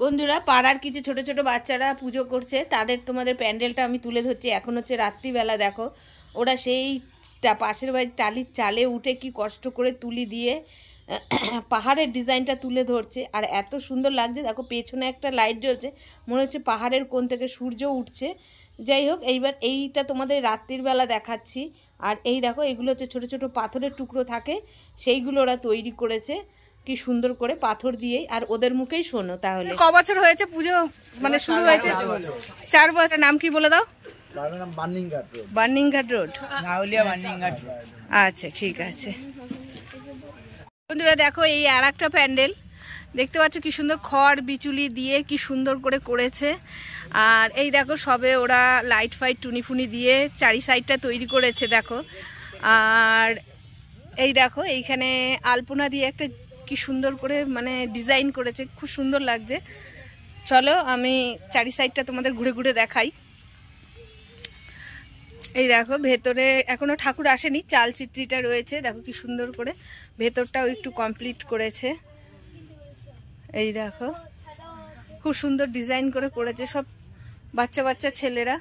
বন্ধুরা পাড়ার কিছু ছোট ছোট বাচ্চারা পুজো করছে, তাদের তোমাদের প্যান্ডেলটা আমি তুলে ধরছি। এখন হচ্ছে রাত্রিবেলা, দেখো ওরা সেই পাশের বাড়ির টালির চালে উঠে কি কষ্ট করে তুলি দিয়ে পাহাড়ের ডিজাইনটা তুলে ধরছে। আর এত সুন্দর লাগছে, দেখো পেছনে একটা লাইট জ্বলছে, মনে হচ্ছে পাহাড়ের কোণ থেকে সূর্য উঠছে। যাই হোক, এইবার এইটা তোমাদের রাত্রির বেলা দেখাচ্ছি। আর এই দেখো, এগুলো হচ্ছে ছোট ছোট পাথরের টুকরো থাকে, সেইগুলো ওরা তৈরি করেছে কি সুন্দর করে পাথর দিয়েই। আর ওদের মুখেই শোনো তাহলে ক বছর হয়েছে পুজো মানে শুরু হয়েছে? 4 বছর। নাম কি বলে দাও? বার্নিংঘাট রোড। আচ্ছা ঠিক আছে। বন্ধুরা দেখো, এই আর একটা প্যান্ডেল দেখতে পাচ্ছ, কি সুন্দর খড় বিচুলি দিয়ে কি সুন্দর করে করেছে। আর এই দেখো, সবে ওরা লাইট ফাইট টুনি ফুনি দিয়ে চারি সাইডটা তৈরি করেছে দেখো। আর এই দেখো, এইখানে আলপনা দিয়ে একটা কি সুন্দর করে মানে ডিজাইন করেছে, খুব সুন্দর লাগছে। চলো আমি চারি সাইডটা তোমাদের ঘুরে ঘুরে দেখাই। এই দেখো, ভেতরে এখনো ঠাকুর আসেনি, চালচিত্রিটা রয়েছে, দেখো কি সুন্দর করে ভেতরটাও একটু কমপ্লিট করেছে। এই দেখো, খুব সুন্দর ডিজাইন করে করেছে সব বাচ্চা বাচ্চা ছেলেরা।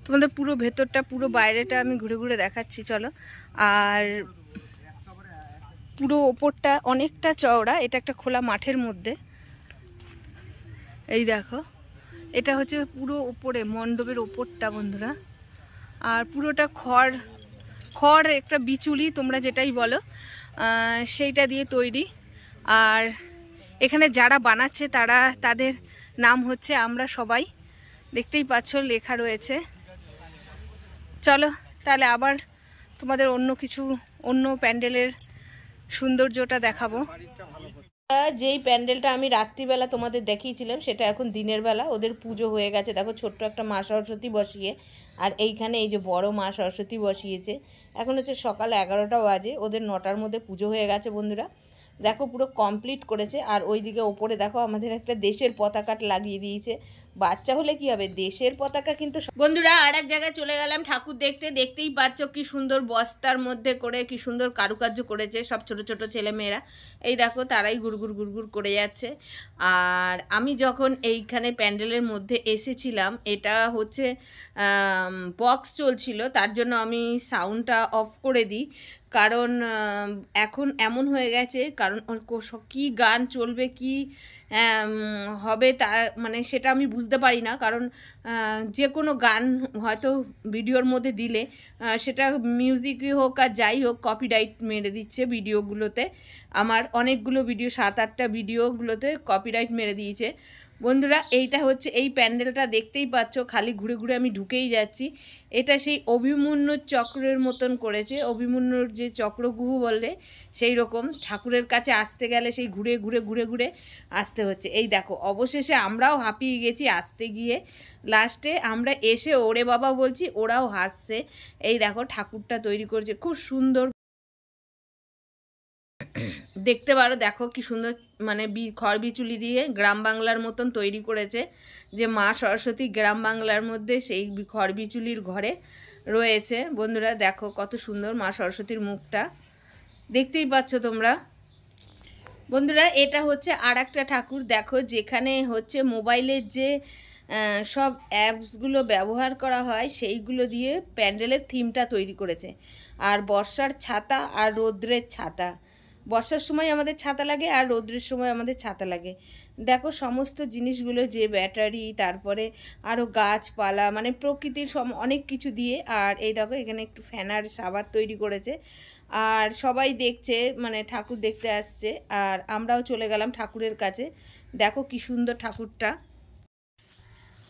তোমাদের পুরো ভেতরটা পুরো বাইরেটা আমি ঘুরে ঘুরে দেখাচ্ছি চলো। আর পুরো ওপরটা অনেকটা চওড়া, এটা একটা খোলা মাঠের মধ্যে। এই দেখো, এটা হচ্ছে পুরো ওপরে মণ্ডপের ওপরটা বন্ধুরা। আর পুরোটা খড় একটা বিচুলি তোমরা যেটাই বলো, সেইটা দিয়ে তৈরি। আর এখানে যারা বানাচ্ছে তাদের নাম হচ্ছে আমরা সবাই, দেখতেই পাচ্ছ লেখা রয়েছে। চলো তাহলে আবার তোমাদের অন্য প্যান্ডেলের সৌন্দর্যটা দেখাবো। যেই প্যান্ডেলটা আমি রাত্রিবেলা তোমাদের দেখিয়েছিলাম, সেটা এখন দিনের বেলা ওদের পুজো হয়ে গেছে। দেখো, ছোট্ট একটা মা সরস্বতী বসিয়ে, আর এইখানে এই যে বড় মা সরস্বতী বসিয়েছে। এখন হচ্ছে সকাল 11টা বাজে, ওদের 9টার মধ্যে পুজো হয়ে গেছে বন্ধুরা। দেখো পুরো কমপ্লিট করেছে। আর ওইদিকে ওপরে দেখো আমাদের একটা দেশের পতাকা লাগিয়ে দিয়েছে। বাচ্চা হলে কি হবে, দেশের পতাকা কিন্তু। বন্ধুরা আর এক জায়গায় চলে গেলাম ঠাকুর দেখতেই পাচ্ছ কি সুন্দর বস্তার মধ্যে করে কি সুন্দর কারুকার্য করেছে সব ছোট ছোট ছেলেমেয়েরা। এই দেখো, তারাই গুড়গুড় করে যাচ্ছে। আর আমি যখন এইখানে প্যান্ডেলের মধ্যে এসেছিলাম, এটা হচ্ছে বক্স চলছিল, তার জন্য আমি সাউন্ডটা অফ করে দিই। কারণ এখন এমন হয়ে গেছে, কারণ কি গান চলবে কি হবে তার মানে সেটা আমি বুঝতে পারি না। কারণ যে কোনো গান হয়তো ভিডিওর মধ্যে দিলে সেটা মিউজিকই হোক আর যাই হোক, কপিরাইট মেরে দিচ্ছে ভিডিওগুলোতে। আমার অনেকগুলো ভিডিও 7-8টা ভিডিওগুলোতে কপিরাইট মেরে দিয়েছে বন্ধুরা। এইটা হচ্ছে এই প্যান্ডেলটা দেখতেই পাচ্ছ, খালি ঘুরে ঘুরে আমি ঢুকেই যাচ্ছি। এটা সেই অভিমন্যুর চক্রের মতন করেছে, অভিমন্যুর যে চক্রগুহু বললে সেই রকম। ঠাকুরের কাছে আসতে গেলে সেই ঘুরে ঘুরে ঘুরে ঘুরে আসতে হচ্ছে। এই দেখো, অবশেষে আমরাও হাঁপিয়ে গেছি আসতে গিয়ে। লাস্টে আমরা এসে ওরে বাবা বলছি, ওরাও হাসছে। এই দেখো, ঠাকুরটা তৈরি করেছে খুব সুন্দর, দেখতে পারো। দেখো কি সুন্দর মানে খড় বিচুলি দিয়ে গ্রাম বাংলার মতন তৈরি করেছে। যে মা সরস্বতী গ্রাম বাংলার মধ্যে সেই খড় বিচুলির ঘরে রয়েছে বন্ধুরা। দেখো কত সুন্দর মা সরস্বতীর মুখটা, দেখতেই পাচ্ছ তোমরা বন্ধুরা। এটা হচ্ছে আর একটা ঠাকুর, দেখো যেখানে হচ্ছে মোবাইলের যে সব অ্যাপসগুলো ব্যবহার করা হয় সেইগুলো দিয়ে প্যান্ডেলের থিমটা তৈরি করেছে। আর বর্ষার ছাতা আর রৌদ্রের ছাতা, বর্ষার সময় আমাদের ছাতা লাগে আর রৌদ্রের সময় আমাদের ছাতা লাগে। দেখো সমস্ত জিনিসগুলো, যে ব্যাটারি, তারপরে আরও গাছপালা, মানে প্রকৃতির অনেক কিছু দিয়ে। আর এই দেখো, এখানে একটু ফ্যানার সাবার তৈরি করেছে। আর সবাই দেখছে, মানে ঠাকুর দেখতে আসছে। আর আমরাও চলে গেলাম ঠাকুরের কাছে। দেখো কি সুন্দর ঠাকুরটা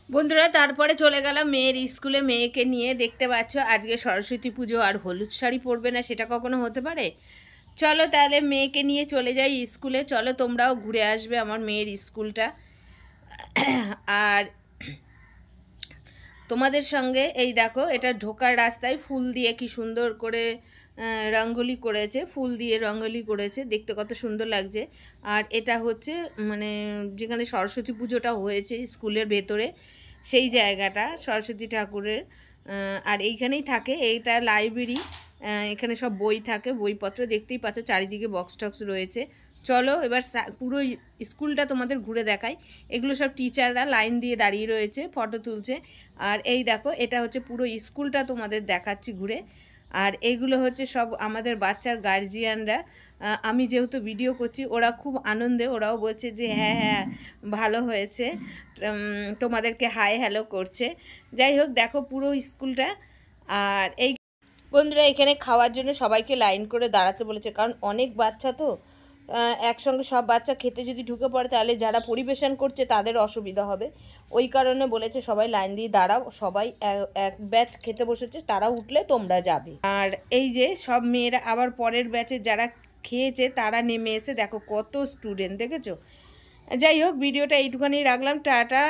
বন্ধুরা। তারপরে চলে গেলাম মেয়ের স্কুলে, মেয়েকে নিয়ে। দেখতে পাচ্ছ আজকে সরস্বতী পুজো, আর হলুদ শাড়ি পরবে না সেটা কখনো হতে পারে? চলো তাহলে মেয়েকে নিয়ে চলে যাই স্কুলে। চলো তোমরাও ঘুরে আসবে আমার মেয়ের স্কুলটা। আর তোমাদের সঙ্গে এই দেখো, এটা ঢোকার রাস্তায় ফুল দিয়ে কি সুন্দর করে রঙ্গোলি করেছে, ফুল দিয়ে রঙ্গোলি করেছে, দেখতে কত সুন্দর লাগছে। আর এটা হচ্ছে মানে যেখানে সরস্বতী পুজোটা হয়েছে স্কুলের ভেতরে, সেই জায়গাটা সরস্বতী ঠাকুরের। আর এইখানেই থাকে, এইটা লাইব্রেরি। এখানে সব বই থাকে, বইপত্র দেখতেই পাচ্ছ, চারিদিকে বক্স টক্স রয়েছে। চলো এবার পুরো স্কুলটা তোমাদের ঘুরে দেখাই। এগুলো সব টিচাররা লাইন দিয়ে দাঁড়িয়ে রয়েছে, ফটো তুলছে। আর এই দেখো, এটা হচ্ছে পুরো স্কুলটা তোমাদের দেখাচ্ছি ঘুরে। আর এইগুলো হচ্ছে সব আমাদের বাচ্চার গার্জিয়ানরা। আমি যেহেতু ভিডিও করছি, ওরা খুব আনন্দে, ওরাও বলছে যে হ্যাঁ হ্যাঁ ভালো হয়েছে, তোমাদেরকে হাই হ্যালো করছে। যাই হোক, দেখো পুরো স্কুলটা। আর এই বন্ধুরা, এখানে খাওয়ার জন্য সবাইকে লাইন করে দাঁড়াতে বলেছে, কারণ অনেক বাচ্চা তো, একসঙ্গে সব বাচ্চা খেতে যদি ঢুকে পড়ে তাহলে যারা পরিবেশন করছে তাদের অসুবিধা হবে। ওই কারণে বলেছে সবাই লাইন দিয়ে দাঁড়াও, সবাই এক ব্যাচ খেতে বসেছে, তারা উঠলে তোমরা যাবে। আর এই যে সব মেয়েরা আবার পরের ব্যাচে যারা খেয়েছে তারা নেমে এসে দেখো কত স্টুডেন্ট, দেখেছো। যাই হোক, ভিডিওটা এইটুখানি রাখলাম, টাটা।